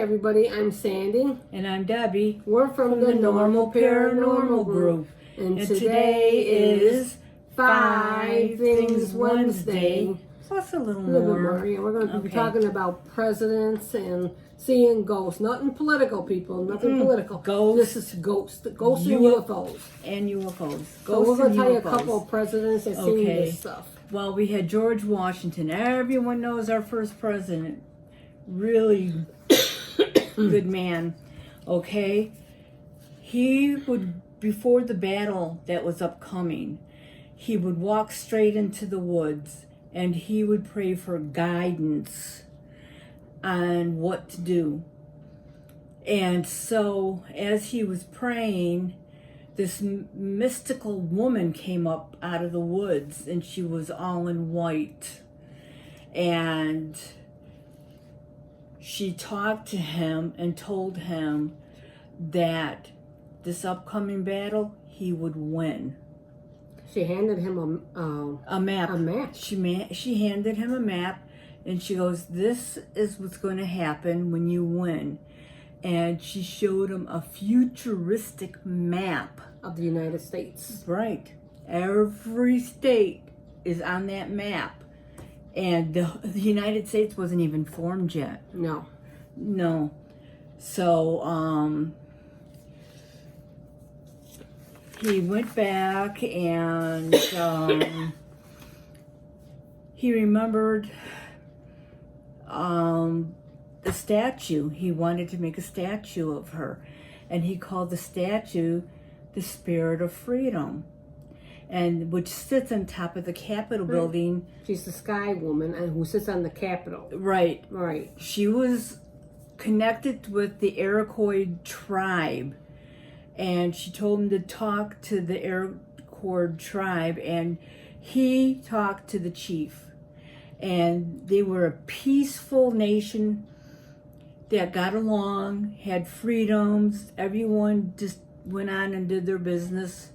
everybody, I'm Sandy. And I'm Debbie. We're from the Normal Paranormal Group. And today is 5 Things Wednesday. Plus a little A little bit more. more. Yeah, we're going to be Okay. talking about presidents and seeing ghosts. Nothing political, people. Nothing political. Ghosts. This is ghosts. Ghosts and UFOs. And UFOs. So we're going to tell you a UFOs. couple of presidents that seen this stuff. Well, we had George Washington. Everyone knows our first president. Really good man. Okay? He would, before the battle that was upcoming, he would walk straight into the woods and he would pray for guidance on what to do. And so, as he was praying, this mystical woman came up out of the woods, and she was all in white. And she talked to him and told him that this upcoming battle, he would win. She handed him A map. A map. She handed him a map, and she goes, "This is what's going to happen when you win." And she showed him a futuristic map. of the United States. Right. Every state is on that map. And the United States wasn't even formed yet. No. No. So, he went back and he remembered the statue. He wanted to make a statue of her. And he called the statue the Spirit of Freedom, and which sits on top of the Capitol building. She's the sky woman and who sits on the Capitol. Right. Right. She was connected with the Iroquois tribe, and she told him to talk to the Iroquois tribe, and he talked to the chief. And they were a peaceful nation that got along, had freedoms. Everyone just went on and did their business.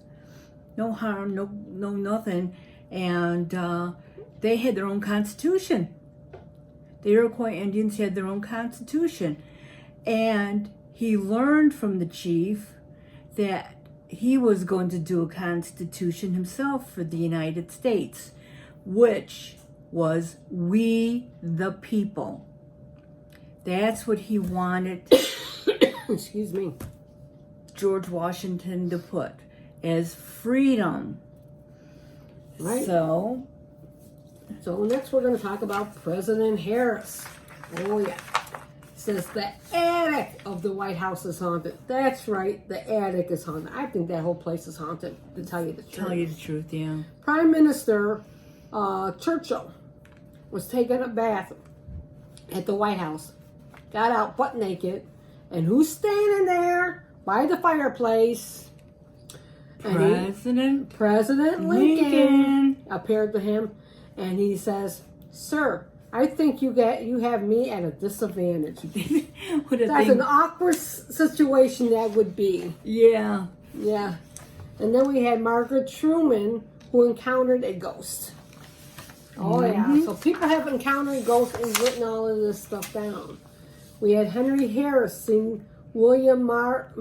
No harm, no nothing. And they had their own constitution. The Iroquois Indians had their own constitution. And he learned from the chief that he was going to do a constitution himself for the United States, which was "We the People." That's what he wanted Excuse me. George Washington to put as freedom. Right. So Next we're going to talk about President Harris. Oh yeah. It says the attic of the White House is haunted. That's right, the attic is haunted. I think that whole place is haunted, to tell you the truth. tell you the truth, yeah. Prime Minister Churchill was taking a bath at the White House. Got out butt naked. And who's standing there by the fireplace? And President Lincoln appeared to him, and he says, "Sir, I think you have me at a disadvantage." That's an awkward situation that would be. Yeah. Yeah. And then we had Margaret Truman, who encountered a ghost. Oh yeah. So people have encountered ghosts and written all of this stuff down. We had Henry Harris sing William Marwood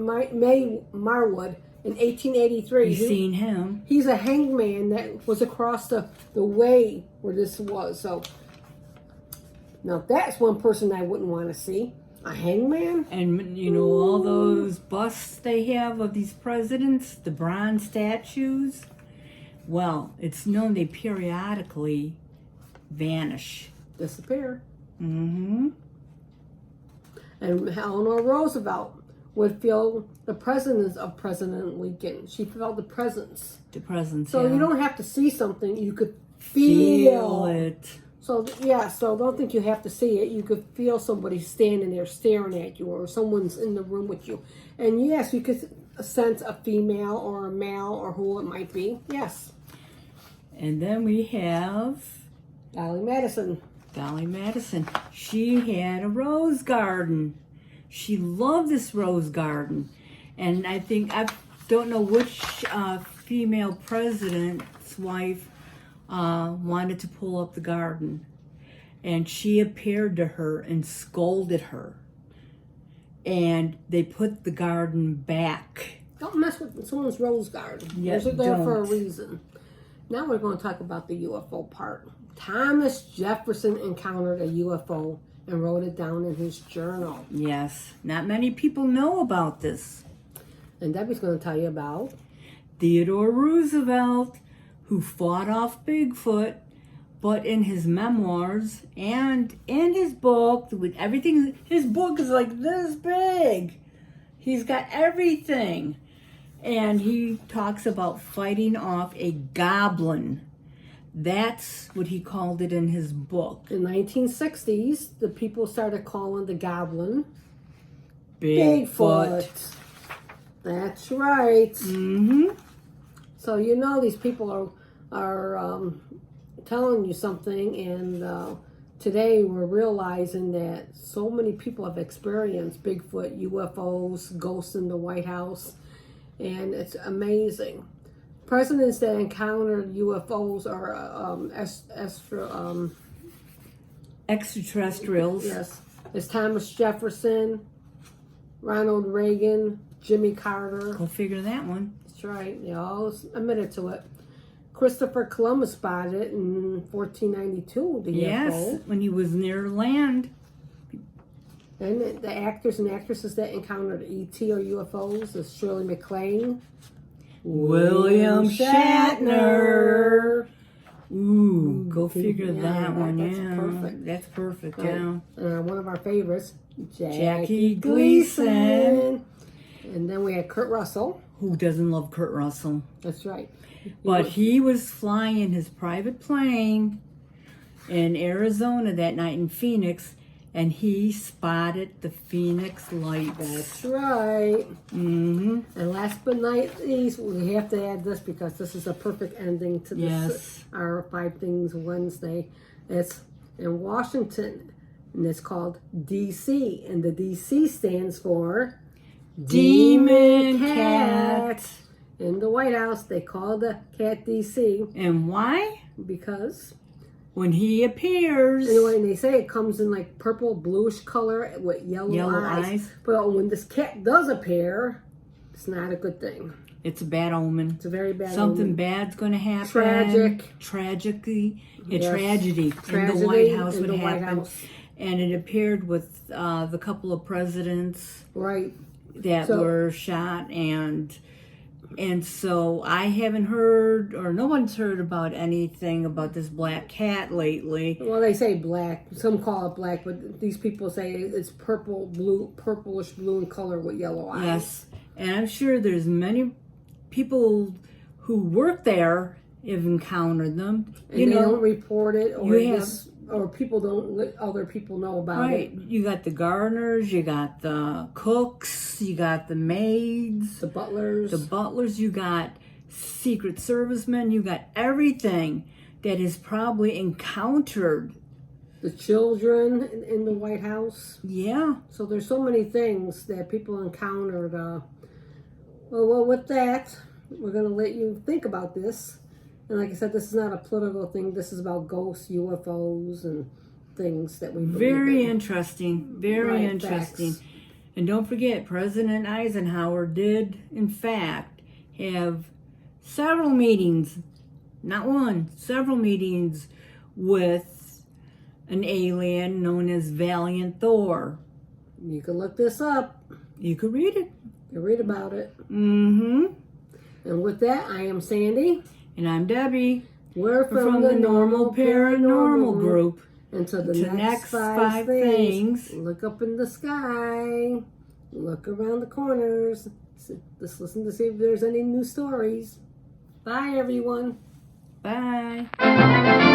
in 1883. You seen him. He's a hangman that was across the way where this was. So now that's one person I wouldn't want to see. A hangman? And you know all those busts they have of these presidents, the bronze statues? Well, it's known they periodically vanish. Disappear. Mm-hmm. And Eleanor Roosevelt would feel the presence of President Lincoln. She felt the presence. The presence. So yeah. you don't have to see something, you could feel it. So yeah, so don't think you have to see it. You could feel somebody standing there staring at you, or someone's in the room with you. And yes, you could sense a female or a male or who it might be. Yes. And then we have Dolly Madison. Dolly Madison. She had a rose garden. She loved this rose garden. And I don't know which female president's wife wanted to pull up the garden. And she appeared to her and scolded her. and they put the garden back. Don't mess with someone's rose garden. Yeah, Those are there for a don't. reason. Now we're going to talk about the UFO part. Thomas Jefferson encountered a UFO and wrote it down in his journal. Yes, not many people know about this. And Debbie's going to tell you about Theodore Roosevelt, who fought off Bigfoot, but in his memoirs and in his book, with everything, his book is like this big. He's got everything. And he talks about fighting off a goblin. That's what he called it in his book. in the 1960s, the people started calling the goblin Bigfoot. Bigfoot. That's right. Mm-hmm. So you know these people are telling you something, and today we're realizing that so many people have experienced Bigfoot, UFOs, ghosts in the White House, and it's amazing. Presidents that encountered UFOs are Extraterrestrials. yes, it's Thomas Jefferson, Ronald Reagan, Jimmy Carter. Go figure that one. That's right. They all admitted to it. Christopher Columbus spotted it in 1492, the Yes, UFO. when he was near land. And the actors and actresses that encountered ET or UFOs is Shirley MacLaine, William Shatner. Ooh, go figure Yeah, that one. that's Yeah, perfect. That's perfect. Right. Yeah. One of our favorites, Jackie Gleason. And then we had Kurt Russell. Who doesn't love Kurt Russell? That's right. But he was flying his private plane in Arizona that night in Phoenix, and he spotted the Phoenix lights. That's right. Mm-hmm. And last but not least, we have to add this because this is a perfect ending to this Yes. our 5 Things Wednesday. It's in Washington, and it's called DC, and the DC stands for Demon Cat. In the White House, they call the cat DC And why? because When he appears, anyway, and they say it comes in like purple, bluish color with yellow eyes. But when this cat does appear, it's not a good thing. it's a bad omen. It's a very bad Something omen. bad's going to happen. Tragic. Tragedy. A Yes. tragedy in Tragedy the White House in would the White happen. House. And it appeared with the couple of presidents Right. that So- were shot, and so I haven't heard, or no one's heard about anything about this black cat lately. Well, they say black. Some call it black, but these people say it's purple, blue, purplish blue in color with yellow eyes. Yes, and I'm sure there's many people who work there have encountered them. And You they know, don't report it, or you have- or people don't let other people know about right? it. You got the gardeners, you got the cooks, you got the maids, The butlers. the butlers, you got Secret Servicemen, you got everything that is probably encountered. the children in the White House. Yeah. So there's so many things that people encountered. Well, with that, we're going to let you think about this. And like I said, this is not a political thing. This is about ghosts, UFOs, and things that we believe Very in. interesting. Very Right, interesting. facts. And don't forget, President Eisenhower did, in fact, have several meetings, not one, several meetings with an alien known as Valiant Thor. You can look this up. You could read it. You can read about it. Mm-hmm. And with that, I am Sandy. And I'm Debbie. We're We're from the Normal Paranormal Group. Until the To next 5 things, things. look up in the sky. Look around the corners. Just listen to see if there's any new stories. Bye, everyone. Bye.